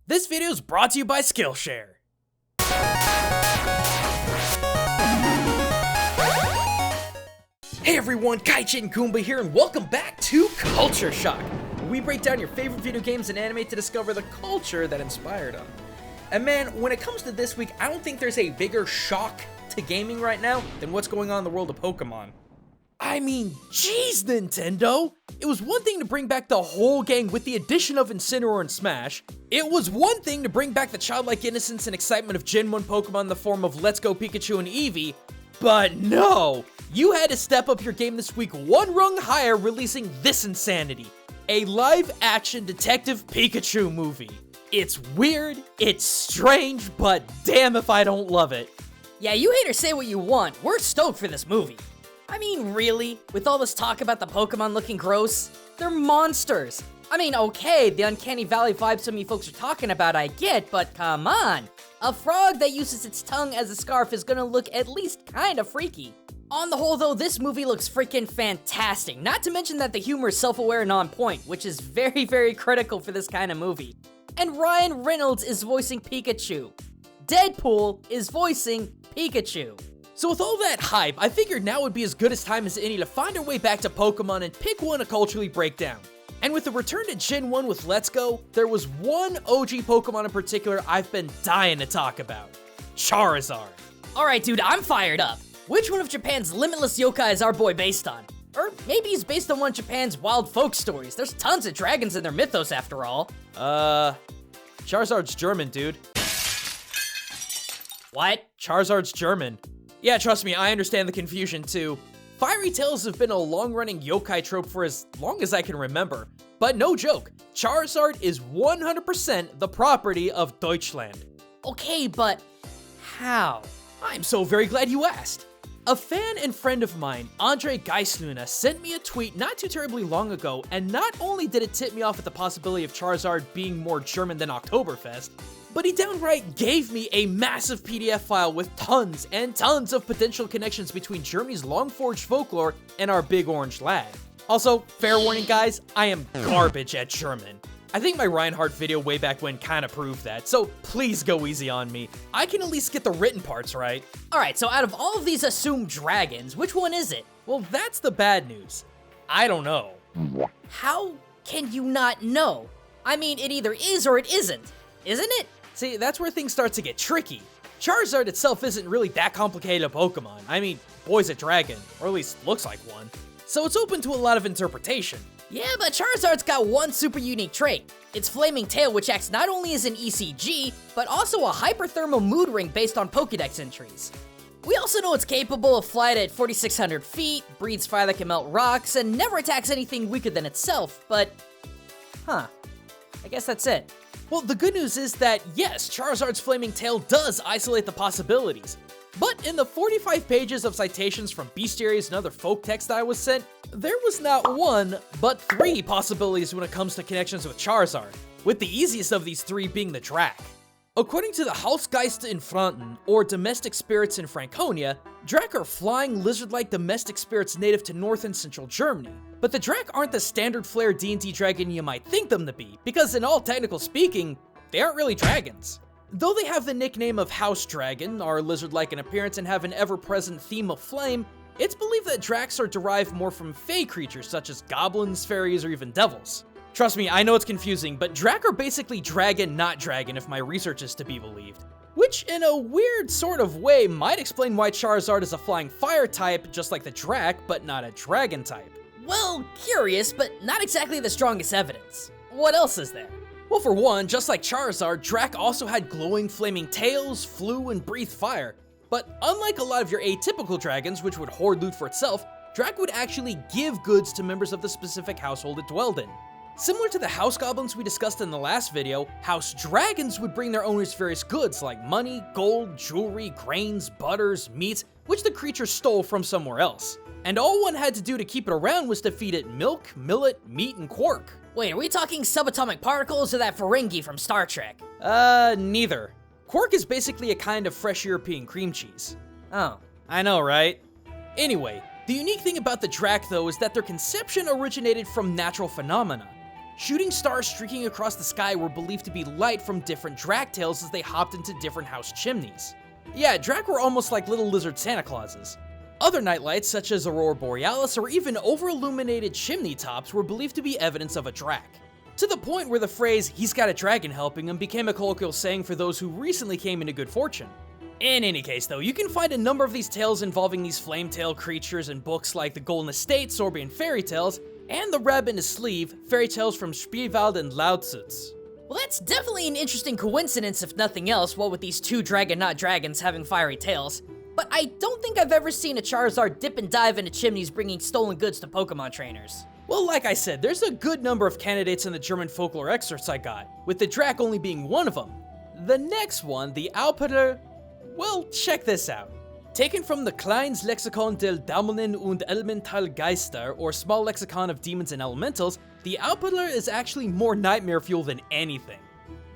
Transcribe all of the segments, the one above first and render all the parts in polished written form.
This video is brought to you by Skillshare. Hey everyone, Gaijin Goombah here, and welcome back to Culture Shock. We break down your favorite video games and anime to discover the culture that inspired them. And man, when it comes to this week, I don't think there's a bigger shock to gaming right now than what's going on in the world of Pokemon. I mean, jeez, Nintendo! It was one thing to bring back the whole gang with the addition of Incineroar and Smash. It was one thing to bring back the childlike innocence and excitement of Gen 1 Pokemon in the form of Let's Go Pikachu and Eevee. But no! You had to step up your game this week one rung higher, releasing this insanity. A live-action Detective Pikachu movie. It's weird, it's strange, but damn if I don't love it. Yeah, you haters say what you want, we're stoked for this movie. I mean, really? With all this talk about the Pokemon looking gross? They're monsters! I mean, okay, the Uncanny Valley vibe some of you folks are talking about I get, but come on! A frog that uses its tongue as a scarf is gonna look at least kinda freaky. On the whole though, this movie looks freaking fantastic, not to mention that the humor is self-aware and on point, which is very, very critical for this kind of movie. And Ryan Reynolds is voicing Pikachu. Deadpool is voicing Pikachu. So with all that hype, I figured now would be as good a time as any to find our way back to Pokemon and pick one to culturally break down. And with the return to Gen 1 with Let's Go, there was one OG Pokemon in particular I've been dying to talk about. Charizard. Alright dude, I'm fired up. Which one of Japan's limitless yokai is our boy based on? Or maybe he's based on one of Japan's wild folk stories. There's tons of dragons in their mythos after all. Charizard's German, dude. What? Charizard's German. Yeah, trust me, I understand the confusion too. Fairy tales have been a long-running yokai trope for as long as I can remember. But no joke, Charizard is 100% the property of Deutschland. Okay, but how? I'm so very glad you asked. A fan and friend of mine, Andre Geisluna, sent me a tweet not too terribly long ago, and not only did it tip me off at the possibility of Charizard being more German than Oktoberfest, but he downright gave me a massive PDF file with tons and tons of potential connections between Germany's long-forged folklore and our big orange lad. Also, fair warning guys, I am garbage at German. I think my Reinhardt video way back when kinda proved that, so please go easy on me. I can at least get the written parts right. Alright, so out of all of these assumed dragons, which one is it? Well, that's the bad news. I don't know. How can you not know? I mean, it either is or it isn't, isn't it? See, that's where things start to get tricky. Charizard itself isn't really that complicated a Pokemon. I mean, boy's a dragon, or at least looks like one. So it's open to a lot of interpretation. Yeah, but Charizard's got one super unique trait. Its flaming tail, which acts not only as an ECG, but also a hyperthermal mood ring based on Pokédex entries. We also know it's capable of flight at 4,600 feet, breathes fire that can melt rocks, and never attacks anything weaker than itself, but... I guess that's it. Well, the good news is that, yes, Charizard's flaming tail does isolate the possibilities. But in the 45 pages of citations from bestiaries and other folk text I was sent, there was not one, but 3 possibilities when it comes to connections with Charizard, with the easiest of these 3 being the Drac. According to the Hausgeister in Franken, or domestic spirits in Franconia, Drac are flying lizard-like domestic spirits native to North and Central Germany. But the Drac aren't the standard flare D&D dragon you might think them to be, because in all technical speaking, they aren't really dragons. Though they have the nickname of House Dragon, are lizard-like in appearance, and have an ever-present theme of flame, it's believed that Dracs are derived more from fey creatures such as goblins, fairies, or even devils. Trust me, I know it's confusing, but Drac are basically dragon, not dragon, if my research is to be believed. Which, in a weird sort of way, might explain why Charizard is a flying fire type, just like the Drac, but not a dragon type. Well, curious, but not exactly the strongest evidence. What else is there? Well, for one, just like Charizard, Drac also had glowing flaming tails, flew, and breathed fire. But unlike a lot of your atypical dragons, which would hoard loot for itself, Drac would actually give goods to members of the specific household it dwelled in. Similar to the house goblins we discussed in the last video, house dragons would bring their owners various goods like money, gold, jewelry, grains, butters, meats, which the creature stole from somewhere else. And all one had to do to keep it around was to feed it milk, millet, meat, and quark. Wait, are we talking subatomic particles or that Ferengi from Star Trek? Neither. Quark is basically a kind of fresh European cream cheese. Oh. I know, right? Anyway, the unique thing about the Drac though is that their conception originated from natural phenomena. Shooting stars streaking across the sky were believed to be light from different Drak tails as they hopped into different house chimneys. Yeah, Drak were almost like little lizard Santa Clauses. Other nightlights, such as Aurora Borealis or even over-illuminated chimney tops, were believed to be evidence of a Drak. To the point where the phrase, "he's got a dragon helping him," became a colloquial saying for those who recently came into good fortune. In any case though, you can find a number of these tales involving these flame-tailed creatures in books like The Golden Estate, Sorbian Fairy Tales, and The Rabbit in His Sleeve, Fairy Tales from Spielwald and Lausitz. Well, that's definitely an interesting coincidence if nothing else, what with these two dragon-not dragons having fiery tails. But I don't think I've ever seen a Charizard dip and dive into chimneys bringing stolen goods to Pokemon trainers. Well, like I said, there's a good number of candidates in the German folklore excerpts I got, with the Drak only being one of them. The next one, the Alpeter, well, check this out. Taken from the Kleines Lexikon der Dämonen und Elementalgeister, or Small Lexicon of Demons and Elementals, the Alpeter is actually more nightmare fuel than anything.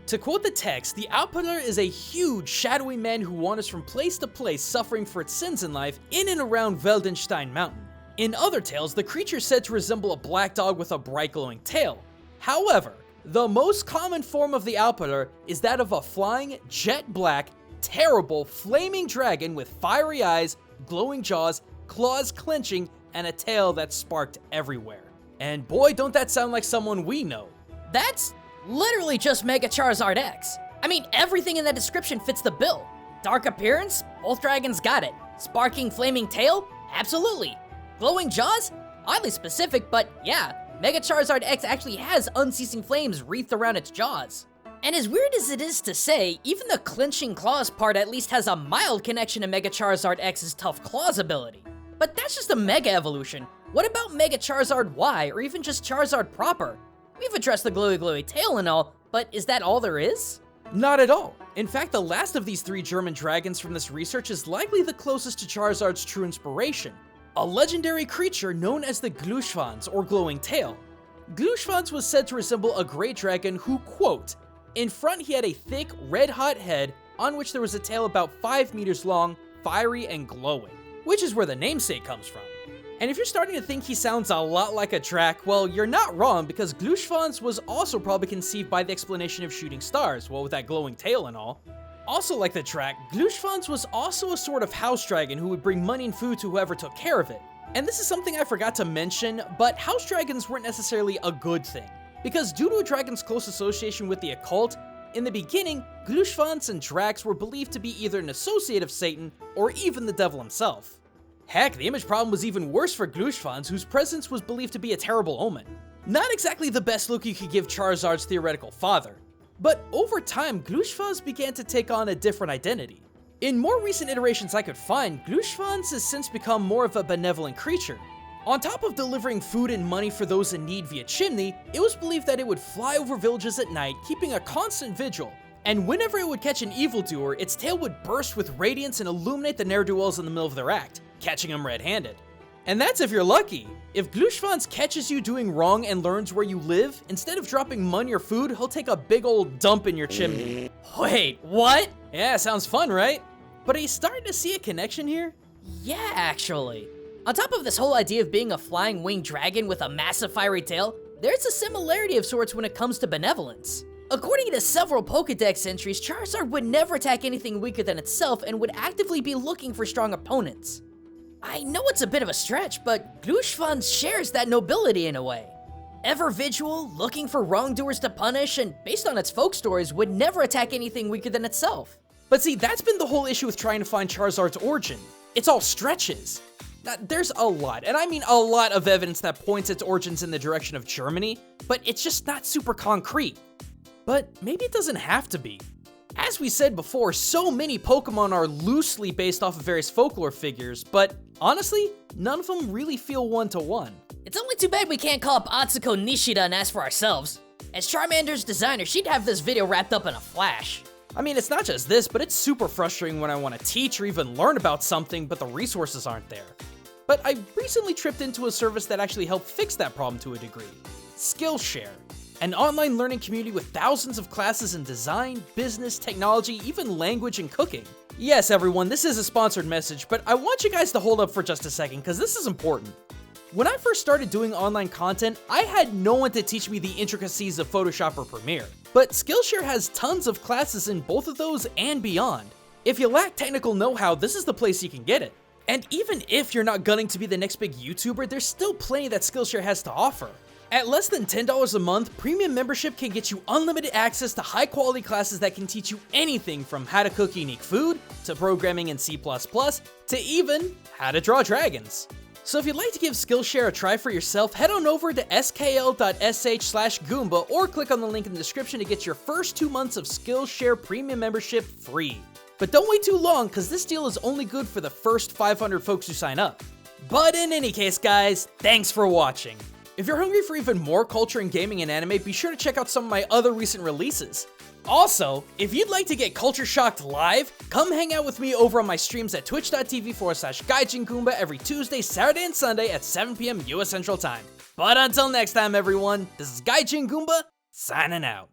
To quote the text, the Alpeter is a huge, shadowy man who wanders from place to place suffering for its sins in life in and around Weldenstein Mountain. In other tales, the creature is said to resemble a black dog with a bright glowing tail. However, the most common form of the Alpeter is that of a flying, jet black, terrible, flaming dragon with fiery eyes, glowing jaws, claws clenching, and a tail that's sparked everywhere. And boy, don't that sound like someone we know. That's literally just Mega Charizard X. I mean, everything in that description fits the bill. Dark appearance? Both dragons got it. Sparking flaming tail? Absolutely. Glowing jaws? Oddly specific, but yeah, Mega Charizard X actually has unceasing flames wreathed around its jaws. And as weird as it is to say, even the clenching claws part at least has a mild connection to Mega Charizard X's tough claws ability. But that's just a Mega evolution. What about Mega Charizard Y, or even just Charizard proper? We've addressed the glowy tail and all, but is that all there is? Not at all. In fact, the last of these three German dragons from this research is likely the closest to Charizard's true inspiration, a legendary creature known as the Gluons, or glowing tail. Gluons was said to resemble a great dragon who, quote, "In front he had a thick, red-hot head on which there was a tail about 5 meters long, fiery and glowing," which is where the namesake comes from. And if you're starting to think he sounds a lot like a Drak, well, you're not wrong, because Gluons was also probably conceived by the explanation of shooting stars, well, with that glowing tail and all. Also like the Drak, Gluons was also a sort of house dragon who would bring money and food to whoever took care of it. And this is something I forgot to mention, but house dragons weren't necessarily a good thing, because due to a dragon's close association with the occult, in the beginning, Gluons and Draks were believed to be either an associate of Satan or even the devil himself. Heck, the image problem was even worse for Gluons, whose presence was believed to be a terrible omen. Not exactly the best look you could give Charizard's theoretical father. But over time, Gluons began to take on a different identity. In more recent iterations I could find, Gluons has since become more of a benevolent creature. On top of delivering food and money for those in need via chimney, it was believed that it would fly over villages at night, keeping a constant vigil. And whenever it would catch an evildoer, its tail would burst with radiance and illuminate the ne'er-do-wells in the middle of their act, catching them red-handed. And that's if you're lucky. If Gluons catches you doing wrong and learns where you live, instead of dropping money or food, he'll take a big old dump in your chimney. Wait, what? Yeah, sounds fun, right? But are you starting to see a connection here? Yeah, actually. On top of this whole idea of being a flying winged dragon with a massive fiery tail, there's a similarity of sorts when it comes to benevolence. According to several Pokedex entries, Charizard would never attack anything weaker than itself and would actively be looking for strong opponents. I know it's a bit of a stretch, but Gluons shares that nobility in a way. Ever vigilant, looking for wrongdoers to punish, and based on its folk stories, would never attack anything weaker than itself. But see, that's been the whole issue with trying to find Charizard's origin. It's all stretches. There's a lot, and I mean a lot of evidence that points its origins in the direction of Germany, but it's just not super concrete. But maybe it doesn't have to be. As we said before, so many Pokemon are loosely based off of various folklore figures, but honestly, none of them really feel one-to-one. It's only too bad we can't call up Atsuko Nishida and ask for ourselves. As Charmander's designer, she'd have this video wrapped up in a flash. I mean, it's not just this, but it's super frustrating when I want to teach or even learn about something, but the resources aren't there. But I recently tripped into a service that actually helped fix that problem to a degree. Skillshare. An online learning community with thousands of classes in design, business, technology, even language and cooking. Yes, everyone, this is a sponsored message, but I want you guys to hold up for just a second, because this is important. When I first started doing online content, I had no one to teach me the intricacies of Photoshop or Premiere, but Skillshare has tons of classes in both of those and beyond. If you lack technical know-how, this is the place you can get it. And even if you're not gunning to be the next big YouTuber, there's still plenty that Skillshare has to offer. At less than $10 a month, premium membership can get you unlimited access to high-quality classes that can teach you anything from how to cook unique food, to programming in C++, to even how to draw dragons. So if you'd like to give Skillshare a try for yourself, head on over to skl.sh/Goombah or click on the link in the description to get your first 2 months of Skillshare premium membership free. But don't wait too long, because this deal is only good for the first 500 folks who sign up. But in any case, guys, thanks for watching. If you're hungry for even more culture in gaming and anime, be sure to check out some of my other recent releases. Also, if you'd like to get culture shocked live, come hang out with me over on my streams at twitch.tv/Gaijin Goombah every Tuesday, Saturday, and Sunday at 7 PM US Central Time. But until next time, everyone, this is Gaijin Goombah, signing out.